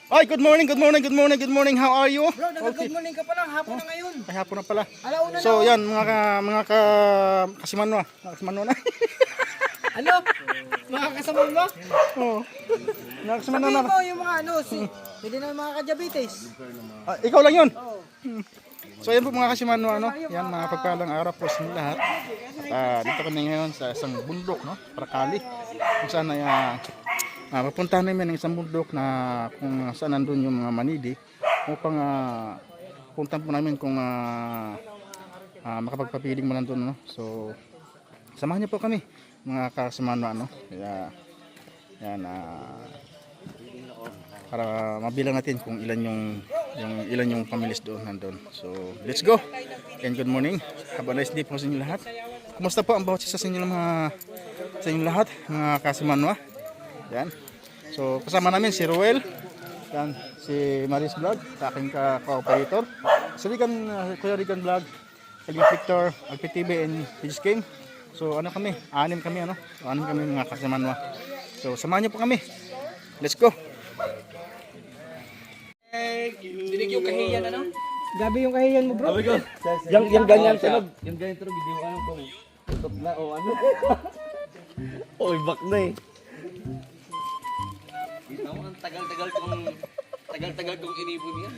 Ay, good morning, good morning, good morning, good morning. How are you? Bro, nag-good morning ka pa lang. Hapon na ngayon. Ay, hapon na pala. Alauna na. So, yan, kasimanwa. Kasimanwa na. Ano? Mga kasama mo? Oo. Mga kasimanwa Sabihin na. mo yung mga hindi na mga ka-diabetes. Ikaw lang yun. Oo. So, yan po mga kasimanwa, no? Yan, mga pagpalang araw po sa inyo lahat. Dito kami ngayon sa isang bundok, no? Prakali. Kung saan ay papuntahan namin ng isang bundok na kung saan nandun yung mga manidi upang puntahan po namin kung makapagpapiling mo nandun, no? So, samahan niyo po kami mga kasamano, ano? Kaya, yan, para mabilang natin kung ilan yung families doon nandun. So, let's go! And good morning. Have a nice day po sa inyo lahat. Kumusta po ang bawat isa sa inyo sa inyo lahat, mga kasamano? Yan. So, kasama namin si Ruel, yan, si Maris Vlog, sa aking ka-operator. Si Kuya Rigan Vlog, Kaling Victor, LPTV, and Pidge Game. So, anim kami mga kasamanwa. So, samahan niyo po kami. Let's go! Dinig yung kahiyan, ano? Gabi yung kahiyan mo, bro. Yung ganyan tunog. Yung ganyan tunog, hindi mo alam kung tutok na o ano. Oy, back na eh. Kita mo, ang tagal-tagal kong inibon yan.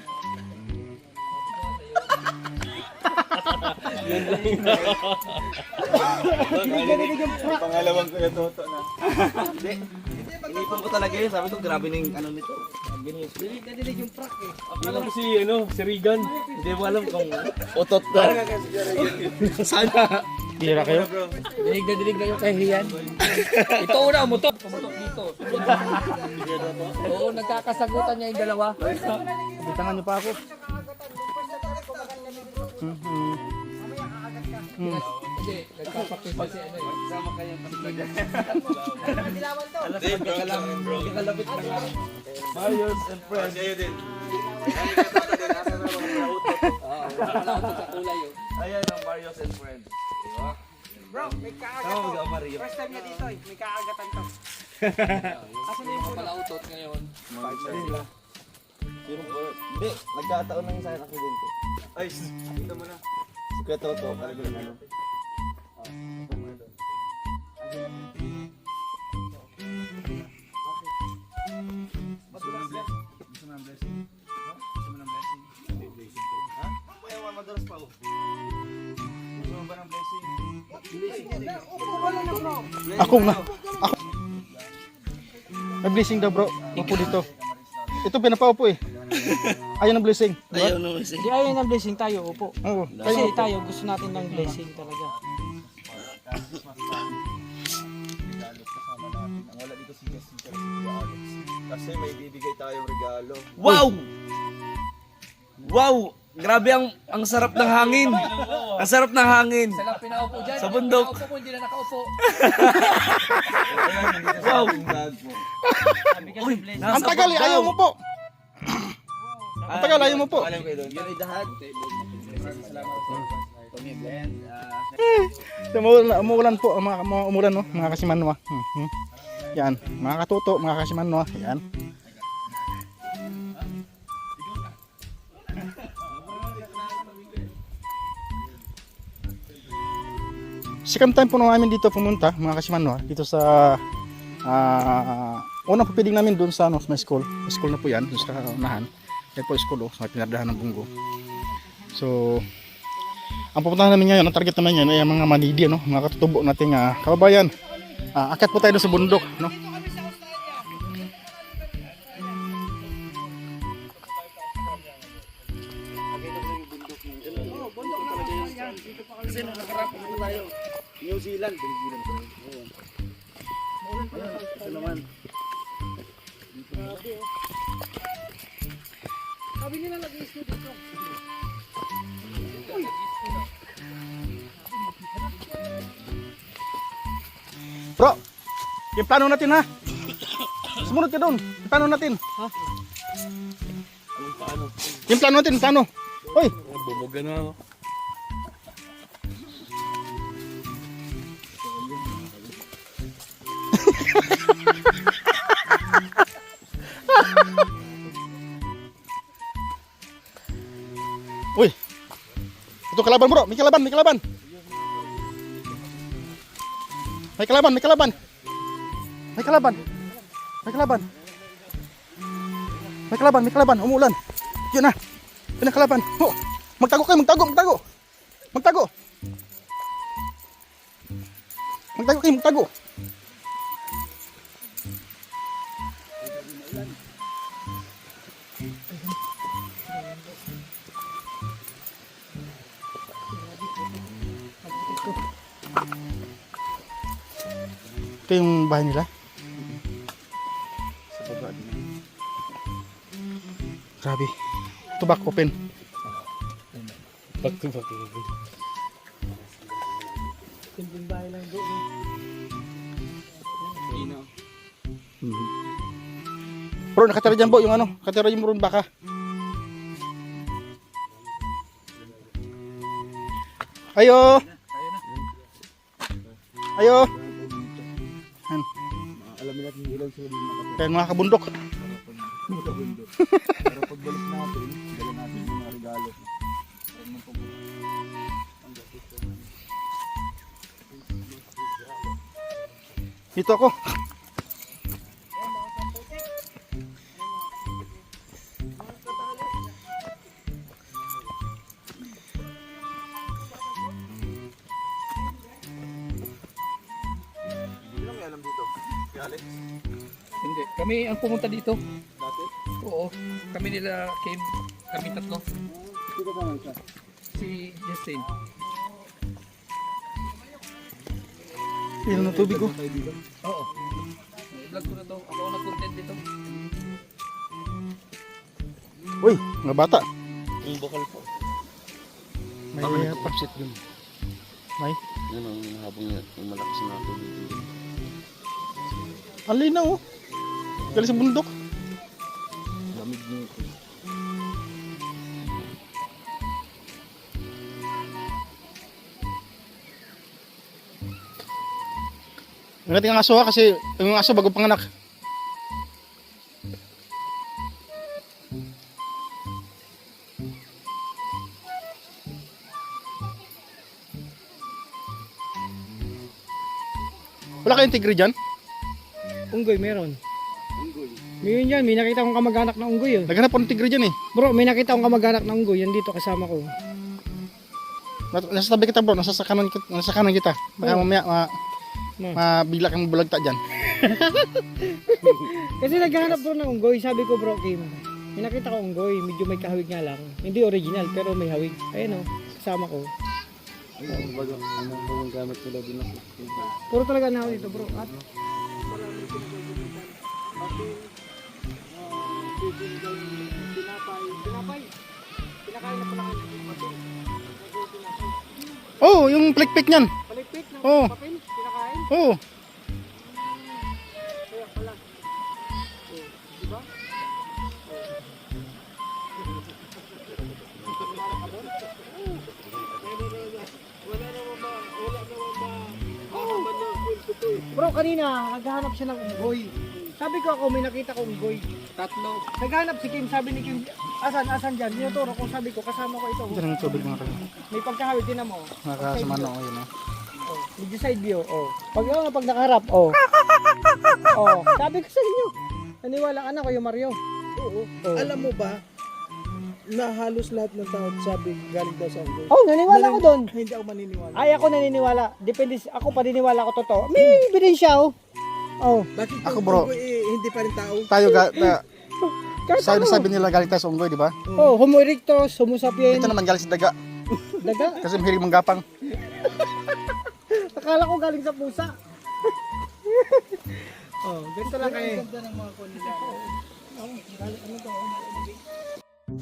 Yan lang. Pangalawang ko yung toto na. Hindi. Inipon ko talaga yun. Sabi ko, grabe na yung ano nito. Dinig yung prak eh. Alam ko si Regan. Hindi mo alam kung otot na. Sana. Hira kayo? Dinig na yung kahiyan. Ito una, umutok dito. Oo, nagkakasagutan niya yung dalawa. Bitangan niyo pa ako. Hindi, nagkapakita si ano eh. Sama kayo talaga. Kalapit na nga. Marios and friends. Kayo din. Nakakalaot sa kulay yun. Ayan ang Marios and friends. Diba? Bro, may kakagat Tama to. ba Mario? First time niya dito eh. May kakagatan to. Asan na yung puno? Palautot ngayon. Sino po? Hindi, nagkataon lang sa akin aksidente. Ay, dito mo na. Si Kuya Toto, talaga yung ano. Madalas pa ako. Gusto mo ba ng blessing? Ako nga. Ako. May blessing daw, bro. Upo dito. Ito pinapaupo eh. Ayaw ng blessing. Diba? Ayaw naman siya. Hindi ayaw ng blessing tayo, upo. Oo. Kasi tayo gusto natin ng blessing talaga. Wala dito si Jessica si Kuya Alex. Kasi may bibigay tayong regalo. Wow! Wow! Grabe ang sarap ng hangin. Ang sarap ng hangin. Sila pinaupo dyan. Sa bundok. Pinaupo mo, hindi na nakaupo. Wow! Ang tagal eh. Ayaw mo po. Ang tagal, ayaw mo po. Alam ko doon. Yun ay dahad. Umuulan po, umuulan, no? Mga kasimanwa. Yan, mga katuto, mga kasimanwa. Yan. Second time po namin dito pumunta, mga kasimanwa, dito sa unang papiling namin doon sa may school. May school na po yan, doon sa unahan. Yan po school, sa pinardahan ng Bunggo. So, ang pupuntahan namin ngayon, ang target namin ngayon ay mga manidi, no? Mga katutubo nating kababayan. Akyat po tayo doon sa bundok, no? Kasi nakakarap ko tayo. New Zealand. Binigyan ko. Ito naman. Sabi nila nag-i-issue dito. Bro, yung plano natin ha. Sumunod ka doon. Yung plano natin. Anong paano? Yung plano natin, yung plano. Hoy, Bumuga na ako. Ito kalaban bro, may kalaban, may kalaban. May kalaban, may kalaban. May kalaban. May kalaban. May kalaban, may kalaban. Umuulan. Yun na. Yun ang kalaban. Oh, magtago kayo, magtago, magtago. Magtago. Magtago kayo, magtago. Ito yung bahay nila. Sa baba din. Grabe. Ito back open. Back to back. Simpleng bahay lang doon. Bro, nakatira dyan bro yung ano. Nakatira yung ron baka. Ayo. Ayo. Yan. Alam natin ilan sila din makapit. Kaya mga kabundok. Pero pagbalik natin, dala natin yung mga regalo. Dito ako. Hindi. Kami ang pumunta dito. Dati? Oo. Kami nila Kim. Kami tatlo. Dito ba siya? Si Justin. Ilan ng tubig ko. Oo. I-vlog ko na to. Ako ang nag-content dito. Uy, mga bata. Yung bukal po. May papsit dun. May. Yan ang habang yung malakas na tubig dito. Ang linaw oh. Galing sa bundok. Lamig nito. Ingat yung aso ha kasi yung aso bago panganak. Wala kayong tigre dyan? Unggoy meron. Unggoy. Mayroon yan. May nakita akong kamag-anak na unggoy yun. Naghanap ako ng tigre dyan eh. Bro, may nakita akong kamag-anak na unggoy. Yan dito kasama ko. Nasa tabi kita bro, nasa kanan kita. Baka mamaya mabigla kang bulagta dyan. Kasi naghahanap bro ng unggoy. Sabi ko bro, Kim. May nakita ko unggoy. Medyo may kahawig nga lang. Hindi original pero may hawig. Ayun o. Kasama ko. Ano ba yung gamit nila din ako? Puro talaga na dito bro. At Oh, yung plik-plik niyan. palikpik ng Oh. papel. Kinakain. Oh. Kaya pala. Diba? Bro, kanina naghahanap siya ng unggoy. Sabi ko ako may nakita ko unggoy. Tatlo. Naghahanap si Kim, sabi ni Kim, asan dyan? Tinuturo ko, sabi ko, kasama ko ito. Diyan ang tubig mga kanya. May pagkahawid din mo. Nakakasama na ako yun eh. Oh, medyo side view. Oh. Pag nakaharap, oh. Oh, sabi ko sa inyo. Naniwala ka na Kuya Mario. Oo. Oh. Alam mo ba, na halos lahat ng tao sabi galing daw sa unggoy. Oh, naniwala ko doon. Hindi ako maniniwala. Ay, ako naniniwala. Depende, ako paniniwala ko totoo. May ebidensya, oh. Oh. Bakit Ako, yung bro. unggoy hindi pa rin tao? Tayo Kahit sabi nila galing tayo sa unggoy, di ba? Oh, Homo erectus, Homo sapiens. Ito naman galing sa daga. Daga. Kasi mahilig manggapang. Akala ko galing sa pusa. Oh, ganito lang kayo.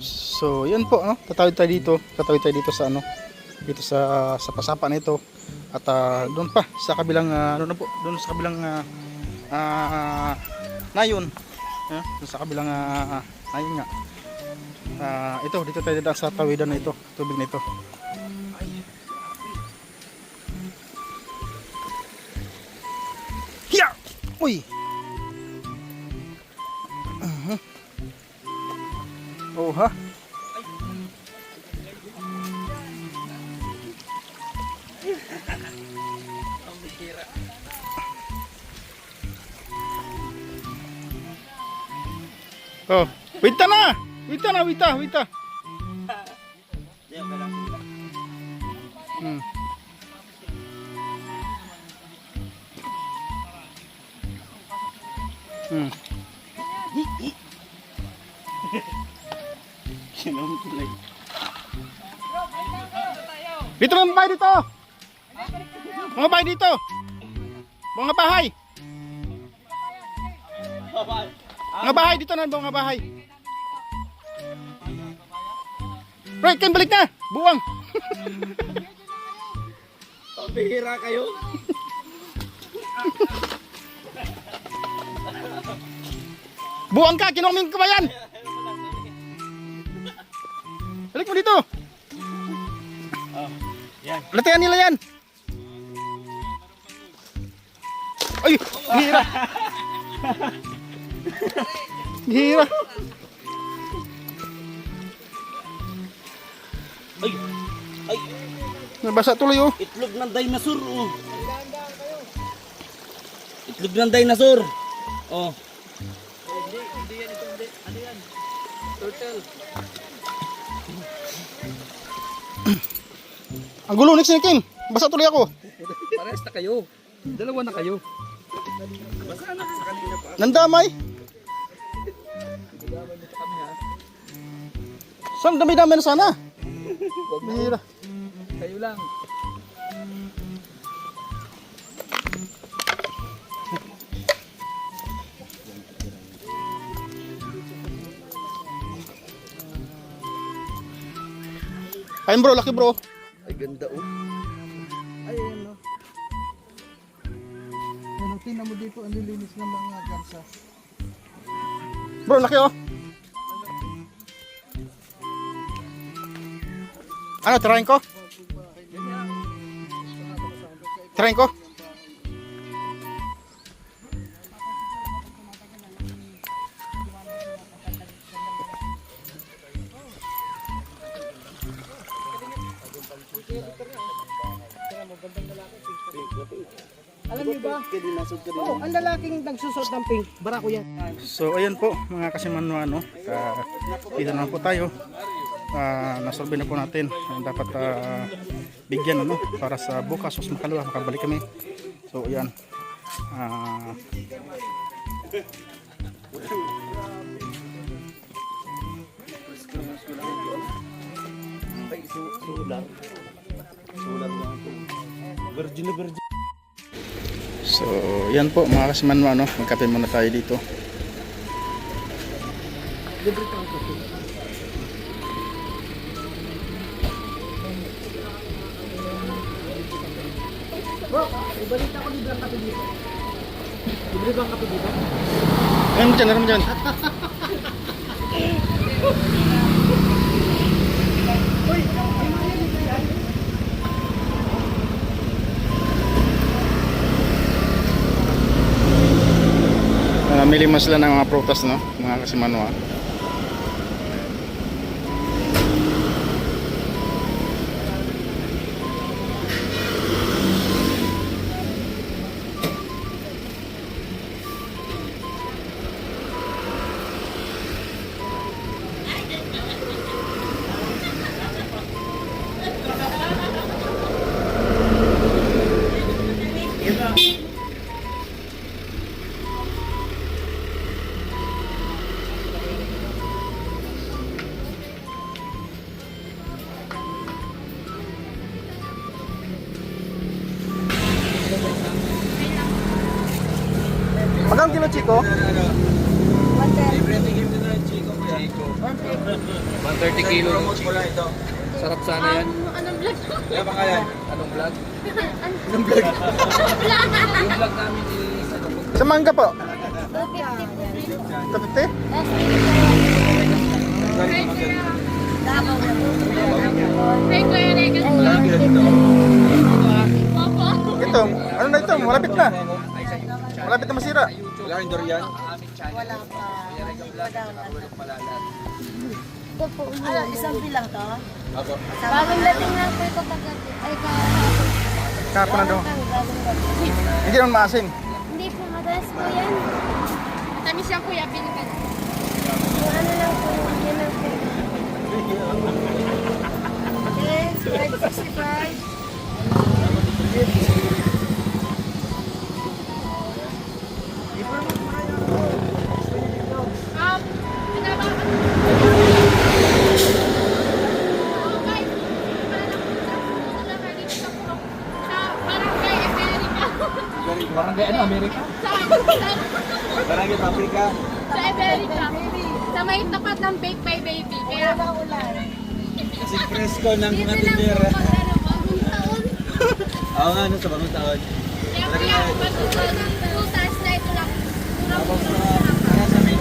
So, yun po, no? Tatawid tayo dito sa ano, dito sa pasapa nito. At doon pa sa kabilang doon sa kabilang nayon. Doon sa kabilang nayon nga. Ito dito tayo dadaan sa tawidan na ito, tubig na ito. Hiya! Uy. Oh ha. Oh, wita na! Wita na, wita, wita. Hmm. Hmm. Dito mga bahay dito. Mga bahay dito. Mga bahay. Mga bahay dito na mga bahay. Right, kan balik na. Buwang. Pabihira kayo. Buwang ka, kinuming ka ba yan? Balik mo dito. Latayan nila yan. Ay, hira. Hira. Ay, ay, Nabasa tuloy oh. itlog ng dinosaur. Oh. Itlog ng dinosaur. Oh. Ang gulo ni Kim. Basa tuloy ako. Parehas na kayo. Dalawa na kayo. Nandamay. Saan dami-dami na sana? Hira. Kayo lang. Ayun bro, laki bro. Ay, ganda oh. Ayun, no. Ayun, tingnan mo dito, ang lilinis ng mga gansa. Bro, laki oh. Ano, tirahin ko? Tirahin ko? Alam niyo ba? Oh, ang lalaking nagsusot ng pink, barako yan. So ayan po mga kasimanwa no. Dito na po tayo. Nasolve na po natin ang dapat bigyan ano para sa bukas os makalawa makabalik kami. So ayan. Ay, sular. Sular lang ito. Virgin na virgin. So yan po mga kasimanwa no. Magkape muna tayo dito. Bro, ibalita ko libre ang kape dito. Libre ba ang kape dito? Ayan mo dyan, ayan mo dyan. Uy, ay mga yan, ito yan. Namili mo sila ng mga prutas no, mga kasimanwa. Magkano kilo Chico? 130 kilo ng chico. Sarap sana yan. Anong vlog? Kaya pa kaya? Anong vlog? Anong vlog? Yung vlog namin is ano po? Sa mangga po? 250 250? Hey, Kuya Regal. Opo. Ito, ano na ito? Malapit na. Malapit na masira. Wala rin durian? Isang bilang to? Ako. Bagong dating lang po ito kagabi. Ay, Kahapon na daw. bagong dating. Hindi naman maasim. Hindi po, madalas po yan. Tamis yan, Kuya. Pilipan. Yes, 565. Barangay ano, Amerika? Barangay Paprika. Sa America. Sa may tapat ng Bake by Baby. Kaya Kasi presko ng mga dito lang tindera. po mag ano, bagong taon. Oo nga, no, sa bagong taon. Kaya kaya pag-usal ng butas na ito lang. Tapos kaya sa may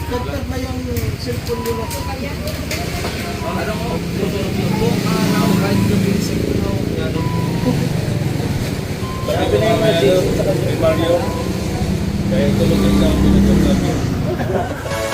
Dagdag na yung cellphone mo na. Sabi na yung Mario. Kaya tulog yung sa pinag-vlog yun.